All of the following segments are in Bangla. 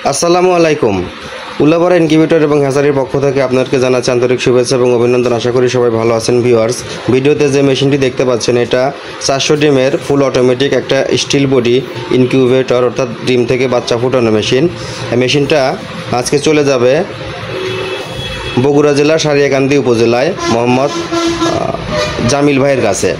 আসসালামু আলাইকুম। উল্লাপাড়া ইনকিউবেটর এবং হ্যাচারির পক্ষ থেকে আপনাদেরকে জানাচ্ছি আন্তরিক শুভেচ্ছা এবং অভিনন্দন। আশা করি সবাই ভালো আছেন। ভিউয়ার্স, ভিডিওতে যে মেশিনটি দেখতে পাচ্ছেন এটা 400 ডিমের ফুল অটোমেটিক একটা স্টিল বডি ইনকিউবেটর, অর্থাৎ ডিম থেকে বাচ্চা ফুটানো মেশিন। এই মেশিনটা আজকে চলে যাবে বগুড়া জেলার সারিয়াকান্দি উপজেলায় মোহাম্মদ জামিল ভাইয়ের কাছে।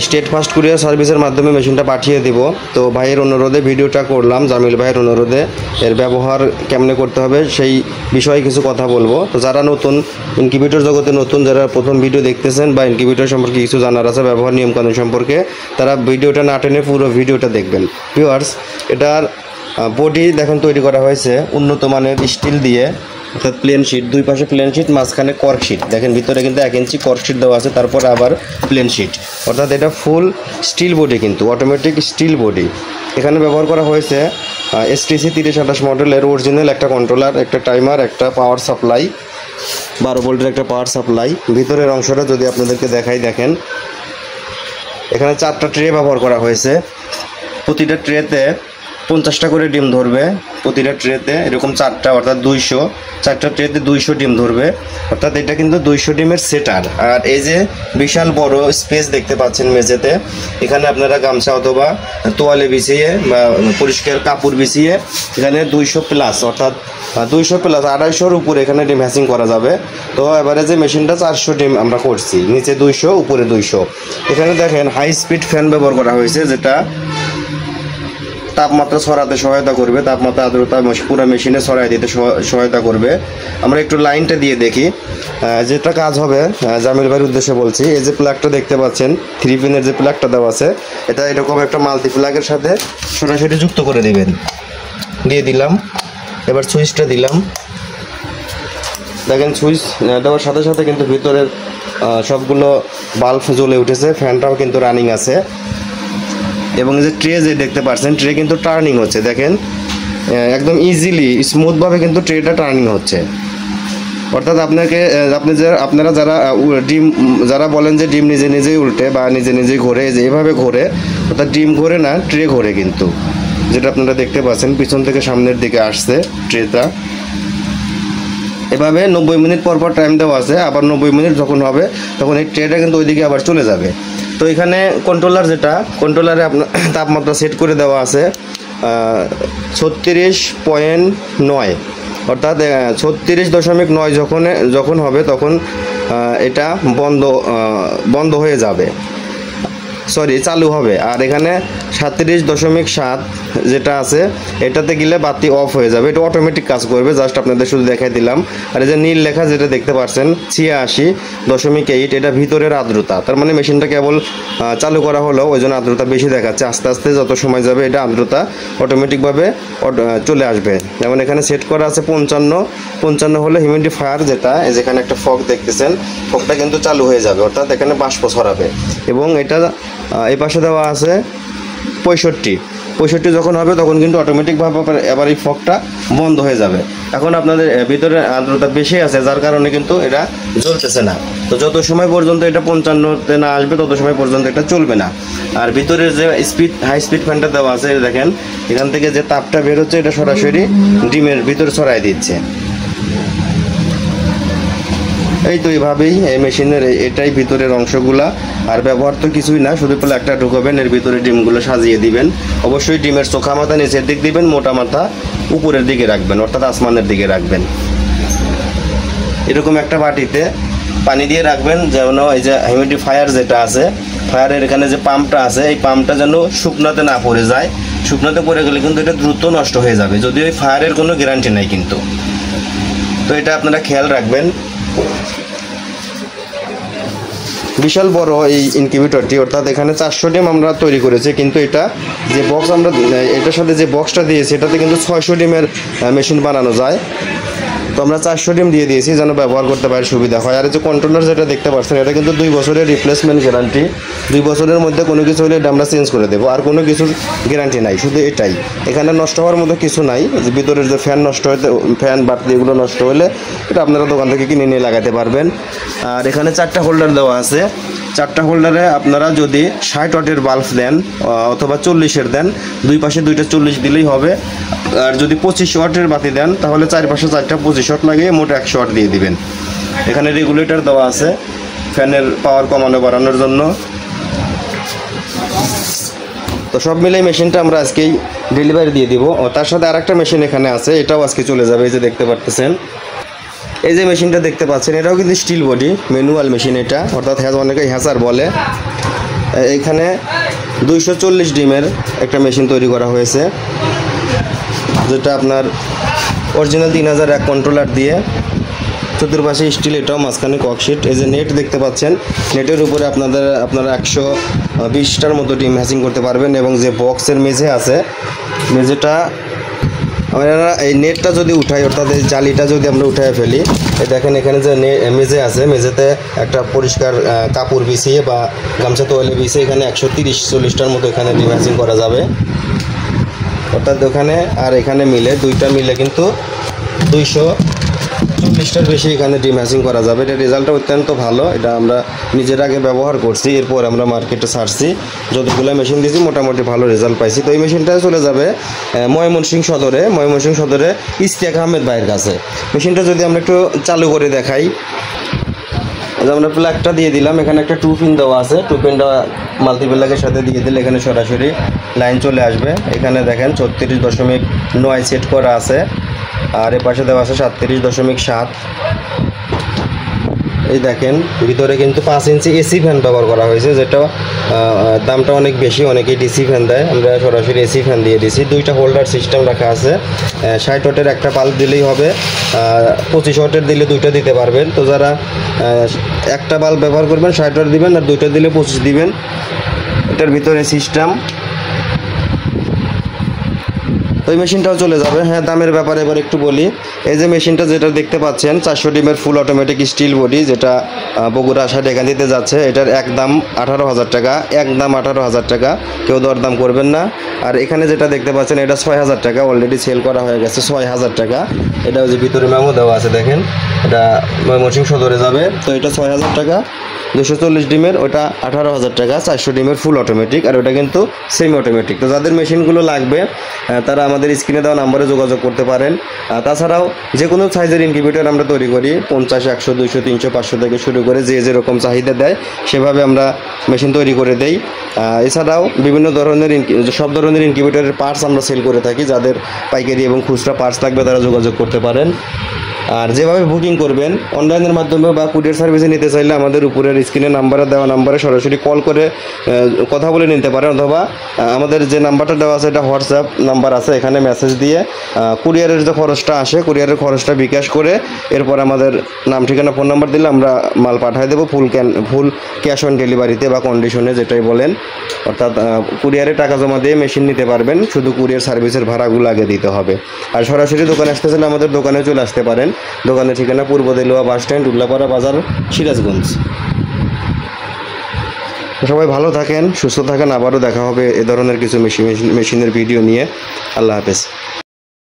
স্টেট ফাস্ট কুরিয়ার সার্ভিসের মাধ্যমে মেশিনটা পাঠিয়ে দিব। তো ভাইয়ের অনুরোধে ভিডিওটা করলাম, জামিল ভাইয়ের অনুরোধে। এর ব্যবহার কেমনে করতে হবে সেই বিষয়ে কিছু কথা বলবো। তো যারা নতুন ইনকিউবেটর জগতে নতুন, যারা প্রথম ভিডিও দেখতেছেন বা ইনকিউবেটর সম্পর্কে কিছু জানার আছে, ব্যবহার নিয়মকানুন সম্পর্কে, তারা ভিডিওটা না টেনে পুরো ভিডিওটা দেখবেন। ভিউয়ার্স, এটার বডি দেখেন তৈরি করা হয়েছে উন্নত মানের স্টিল দিয়ে, অর্থাৎ প্লেন শিট, দুই পাশে প্লেন শিট, মাঝখানে কর্ক শিট। দেখেন ভিতরে কিন্তু 1 ইঞ্চি কর্ক শিট দেওয়া আছে, তারপর আবার প্লেন শিট, অর্থাৎ এটা ফুল স্টিল বডি, কিন্তু অটোমেটিক স্টিল বডি। এখানে ব্যবহার করা হয়েছে STC 3028 মডেলের অরিজিনাল একটা কন্ট্রোলার, একটা টাইমার, একটা পাওয়ার সাপ্লাই, 12 ভোল্টের একটা পাওয়ার সাপ্লাই। ভিতরের অংশটা যদি আপনাদেরকে দেখাই, দেখেন এখানে 4টা ট্রে ব্যবহার করা হয়েছে। প্রতিটা ট্রেতে 50টা করে ডিম ধরবে। প্রতিটা ট্রেতে এরকম 4টা, অর্থাৎ 200, 4টা ট্রেতে 200 ডিম ধরবে, অর্থাৎ এটা কিন্তু 200 ডিমের সেটার। আর এই যে বিশাল বড় স্পেস দেখতে পাচ্ছেন মেঝেতে, এখানে আপনারা গামছা অথবা তোয়ালে বিছিয়ে বা পরিষ্কার কাপড় বিছিয়ে এখানে 200 প্লাস, অর্থাৎ 200 প্লাস 250-এর উপরে এখানে ডিম হ্যাচিং করা যাবে। তো এবারে যে মেশিনটা 400 ডিম আমরা করছি, নিচে 200, উপরে 200। এখানে দেখেন হাই স্পিড ফ্যান ব্যবহার করা হয়েছে, যেটা তাপমাত্রা ছড়াতে সহায়তা করবে, তাপমাত্রা আর্দ্রতা পুরো মেশিনে ছড়াই দিতে সহায়তা করবে। আমরা একটু লাইনটা দিয়ে দেখি যেটা কাজ হবে। জামিল ভাইয়ের উদ্দেশ্যে বলছি, এই যে প্লাগটা দেখতে পাচ্ছেন, 3 পিনের যে প্লাগটা দেওয়া আছে, এটা এরকম একটা মাল্টি প্লাগের সাথে সরাসরি যুক্ত করে দিবেন। দিয়ে দিলাম, এবার সুইচটা দিলাম। দেখেন সুইচ দেওয়ার সাথে সাথে কিন্তু ভিতরের সবগুলো বাল্ব জ্বলে উঠেছে, ফ্যানটাও কিন্তু রানিং আছে। এবং যে ট্রে যে দেখতে পাচ্ছেন, ট্রে কিন্তু টার্নিং হচ্ছে, দেখেন একদম ইজিলি স্মুথভাবে কিন্তু ট্রেটা টার্নিং হচ্ছে। অর্থাৎ আপনারা যারা বলেন যে ডিম নিজে নিজেই উল্টে বা নিজে নিজেই ঘোরে, যে এভাবে ঘোরে, অর্থাৎ ডিম ঘোরে না, ট্রে ঘোরে কিন্তু, যেটা আপনারা দেখতে পাচ্ছেন পিছন থেকে সামনের দিকে আসছে ট্রেটা। এভাবে 90 মিনিট পর পর টাইম দেওয়া আছে, আবার 90 মিনিট যখন হবে তখন এই ট্রেটা কিন্তু ওইদিকে আবার চলে যাবে। তো এখানে কন্ট্রোলারে আপনার তাপমাত্রা সেট করে দেওয়া আছে 36.9, অর্থাৎ 36.9 যখন হবে তখন এটা বন্ধ হয়ে যাবে, চালু হবে। আর এখানে 37.7 যেটা আছে, এটাতে গেলে বাতি অফ হয়ে যাবে, এটা অটোমেটিক কাজ করবে। জাস্ট আপনাদের শুধু দেখাই দিলাম। আর এই যে নীল লেখা যেটা দেখতে পাচ্ছেন 86.8, এটা ভিতরের আর্দ্রতা। তার মানে মেশিনটা কেবল চালু করা হলো, ওই জন্য আর্দ্রতা বেশি দেখাচ্ছে। আস্তে আস্তে যত সময় যাবে এটা আর্দ্রতা অটোমেটিকভাবে চলে আসবে। যেমন এখানে সেট করা আছে 55 হলে হিউমিডিফায়ার, যেটা যেখানে একটা ফগ দেখতেছেন, ফগটা কিন্তু চালু হয়ে যাবে, অর্থাৎ এখানে বাষ্প ছড়াবে। এবং এটা এই পাশে দেওয়া আছে 65 যখন হবে তখন কিন্তু অটোমেটিকভাবে এবার এই ফগটা বন্ধ হয়ে যাবে। এখন আপনাদের ভিতরে আর্দ্রতা বেশি আছে, যার কারণে কিন্তু এটা জ্বলতেছে না। তো যত সময় পর্যন্ত এটা 55-তে না আসবে তত সময় পর্যন্ত এটা চলবে না। আর ভিতরের যে হাই স্পিড ফ্যানটা দেওয়া আছে, দেখেন এখান থেকে যে তাপটা বের হচ্ছে, এটা সরাসরি ডিমের ভিতরে ছড়াই দিচ্ছে। এই তো এইভাবেই এই মেশিনের এটাই ভিতরের অংশগুলা। আর ব্যবহার তো কিছুই না, শুধু প্লাগটা ঢুকাবেন, এর ভিতরে ডিমগুলো সাজিয়ে দিবেন। অবশ্যই ডিমের চোখা মাথা নিচের দিক দিবেন, মোটা মাথা উপরের দিকে রাখবেন, অর্থাৎ আসমানের দিকে রাখবেন। এরকম একটা বাটিতে পানি দিয়ে রাখবেন, যেন এই যে হিউমিডিফায়ার যেটা আছে, ফায়ারের এখানে যে পাম্পটা আছে, এই পাম্পটা যেন শুকনোতে না পড়ে যায়। শুকনোতে পড়ে গেলে কিন্তু এটা দ্রুত নষ্ট হয়ে যাবে, যদিও এই ফায়ারের কোনো গ্যারান্টি নাই কিন্তু। তো এটা আপনারা খেয়াল রাখবেন। বিশাল বড় এই ইনকিউবেটরটি, অর্থাৎ এখানে 400 ডিম আমরা তৈরি করেছি, কিন্তু এটা যে বক্স আমরা এটার সাথে যে বক্সটা দিয়েছি, এটাতে কিন্তু 600 ডিমের মেশিন বানানো যায়। তো আমরা 400 ডিম দিয়ে দিয়েছি যেন ব্যবহার করতে পারে, সুবিধা হয়। আর যে কন্ট্রোলার যেটা দেখতে পাচ্ছেন, এটা কিন্তু 2 বছরের রিপ্লেসমেন্ট গ্যারান্টি। 2 বছরের মধ্যে কোনো কিছু হলে এটা আমরা চেঞ্জ করে দেবো, আর কোনো কিছুর গ্যারান্টি নাই, শুধু এটাই। এখানে নষ্ট হওয়ার মতো কিছু নাই। ভিতরের যে ফ্যান বাতি এগুলো নষ্ট হলে এটা আপনারা দোকান থেকে কিনে নিয়ে লাগাতে পারবেন। আর এখানে 4টা হোল্ডার দেওয়া আছে। 4টা হোল্ডারে আপনারা যদি 60 ওয়াটের বাল্ব দেন অথবা 40-এর দেন, দুই পাশে 2টা 40 দিলেই হবে। আর যদি 25 ওয়াটের বাতি দেন তাহলে চারপাশে 4টা 25 ওয়াট লাগিয়ে মোট 100 ওয়াট দিয়ে দিবেন। এখানে রেগুলেটর দেওয়া আছে ফ্যানের পাওয়ার কমানো বাড়ানোর জন্য। তো সব মিলে মেশিনটা আমরা আজকেই ডেলিভারি দিয়ে দিব। ও তার সাথে আরেকটা মেশিন এখানে আছে, এটাও আজকে চলে যাবে। এই যে দেখতে পারতেছেন, এই যে মেশিনটা দেখতে পাচ্ছেন, এটাও কিন্তু স্টিল বডি ম্যানুয়াল মেশিন এটা, অর্থাৎ অনেকে হ্যাচার বলে। এখানে 240 ডিমের একটা মেশিন তৈরি করা হয়েছে, যেটা আপনার অরিজিনাল 3001 কন্ট্রোলার দিয়ে, চতুর্পাশে স্টিল, এটাও মাঝখানে ককশিট। এই যে নেট দেখতে পাচ্ছেন, নেটের উপরে আপনারা 120টার মতো ডিম হ্যাচিং করতে পারবেন। এবং যে বক্সের মেঝে আছে, মেঝেটা আমরা এই নেটটা যদি উঠাই, অর্থাৎ এই জালিটা যদি আমরা উঠাই ফেলি, এই দেখেন এখানে যে মেঝে আছে, মেঝেতে একটা পরিষ্কার কাপড় বিছিয়ে বা গামছা তোয়ালে বিছিয়ে এখানে 130-40টার মতো এখানে ডিম হ্যাচিং করা যাবে। অর্থাৎ ওখানে আর এখানে মিলে, দুইটা মিলে কিন্তু 240টার বেশি এখানে ডিম হ্যাচিং করা যাবে। এটা রেজাল্টটা অত্যন্ত ভালো। এটা আমরা নিজের আগে ব্যবহার করছি, এরপর আমরা মার্কেটে ছাড়ছি, যতগুলো মেশিন দিয়েছি মোটামুটি ভালো রেজাল্ট পাইছি। তো এই মেশিনটা চলে যাবে ময়মনসিংহ সদরে ইশতিয়াক আহমেদ ভাইয়ের কাছে। মেশিনটা যদি আমরা একটু চালু করে দেখাই, আমরা প্লাগটা দিয়ে দিলাম, এখানে একটা 2 পিন দেওয়া আছে। 2 পিনটা মাল্টিপ্লাগের সাথে দিয়ে দিলে এখানে সরাসরি লাইন চলে আসবে। এখানে দেখেন 36.9 সেট করা আছে, আর এর পাশে দেওয়া আছে 37.7। এই দেখেন ভিতরে কিন্তু 5 ইঞ্চি এসি ফ্যান ব্যবহার করা হয়েছে, যেটা দামটা অনেক বেশি, অনেকেই ডিসি ফ্যান দেয়, আমরা সরাসরি এসি ফ্যান দিয়ে দিছি। 2টা হোল্ডার সিস্টেম রাখা আছে। 60 ওয়াটের একটা বাল্ব দিলেই হবে, 25 ওয়াটের দিলে 2টা দিতে পারবেন। তো যারা একটা বাল্ব ব্যবহার করবেন 60 ওয়াট দিবেন, আর 2টা দিলে 25 দিবেন। এটার ভিতরে সিস্টেম। তো এই মেশিনটাও চলে যাবে। হ্যাঁ, দামের ব্যাপারে এবার একটু বলি। এই যে মেশিনটা যেটা দেখতে পাচ্ছেন 400 ডিমের ফুল অটোমেটিক স্টিল বডি, যেটা বগুড়া সাতকান্দিতে যাচ্ছে, এটার একদম 18,000 টাকা, একদম 18,000 টাকা, কেউ দরদাম করবেন না। আর এখানে যেটা দেখতে পাচ্ছেন এটা 6,000 টাকা, অলরেডি সেল করা হয়ে গেছে 6,000 টাকা। এটা যে ভিতরে মেমো দেওয়া আছে দেখেন, এটা ময়মনসিংহ সদরে যাবে। তো এটা 6,000 টাকা, 240 ডিমের, ওটা 18,000 টাকা। 400 ডিমের ফুল অটোমেটিক, আর ওটা কিন্তু সেমি অটোমেটিক। তো যাদের মেশিনগুলো লাগবে তারা আমাদের স্ক্রিনে দেওয়া নাম্বারে যোগাযোগ করতে পারেন। তাছাড়াও যে কোনো সাইজের ইনকিউবেটর আমরা তৈরি করি, 50, 100, 200, 300, 500 থেকে শুরু করে যে যেরকম চাহিদা দেয় সেভাবে আমরা মেশিন তৈরি করে দেই। এছাড়াও বিভিন্ন ধরনের সব ধরনের ইনকিউবেটরের পার্টস আমরা সেল করে থাকি। যাদের পাইকারি এবং খুচরা পার্টস লাগবে তারা যোগাযোগ করতে পারেন। আর যেভাবে বুকিং করবেন অনলাইনের মাধ্যমে বা কুরিয়ার সার্ভিসে নিতে চাইলে আমাদের উপরের স্ক্রিনে নাম্বারে দেওয়া নাম্বারে সরাসরি কল করে কথা বলে নিতে পারেন, অথবা আমাদের যে নাম্বারটা দেওয়া আছে এটা হোয়াটসঅ্যাপ নাম্বার আছে, এখানে মেসেজ দিয়ে কুরিয়ারের যে খরচটা আসে কুরিয়ারের খরচটা বিকাশ করে এরপর আমাদের নাম ঠিকানা ফোন নাম্বার দিলে আমরা মাল পাঠিয়ে দেবো ফুল ক্যাশ অন ডেলিভারিতে বা কন্ডিশনে, যেটাই বলেন। অর্থাৎ কুরিয়ারে টাকা জমা দিয়ে মেশিন নিতে পারবেন, শুধু কুরিয়ার সার্ভিসের ভাড়াগুলো আগে দিতে হবে। আর সরাসরি দোকানে আসতে চাইলে আমাদের দোকানে চলে আসতে পারেন। দোকানের ঠিকানা পূর্ব দেলুয়া বাস স্ট্যান্ড, উল্লাপাড়া বাজার, সিরাজগঞ্জ। সবাই ভালো থাকেন, সুস্থ থাকেন। আবারও দেখা হবে এ ধরনের কিছু মেশিনের ভিডিও নিয়ে। আল্লাহ হাফেজ।